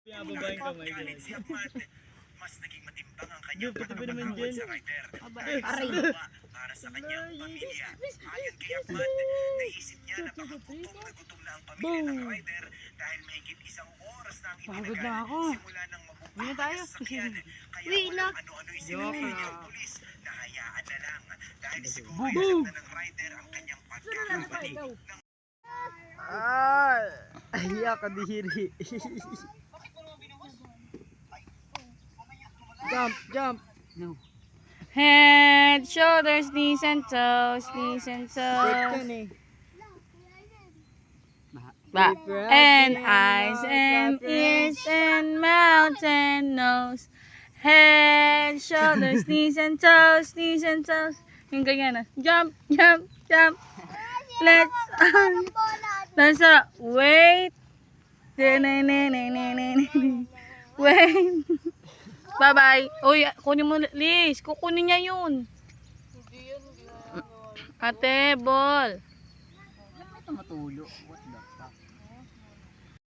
Babaeng kamay ko. Mas naging matimbang ang kanyang pagmamahal sa rider. Aray. Para sa kanyang pamilya. Ayon kay Ahmad, naisip niya na baka gutom na ang pamilya ng rider dahil mahigit isang oras na ang Pagod itinagal na ako. simula ng Uwi na tayo. sa sakyan. Kaya Uwi na. walang ano-ano'y sinabi ng pulis na hayaan na lang dahil siguro Boom. alam na ng rider ang kanyang pagkakamali. Ay, iyak ka diri. Jump. No. Head, shoulders, knees and toes, eh. Back and eyes and ears and mouth and nose. Head, shoulders, knees and toes. Yung ganyan na. Jump. Let's wait. Wait. Bye-bye. Uy, kunin mo, Liz. Kukunin niya yun. Ate, ball. Matulo. What the fuck?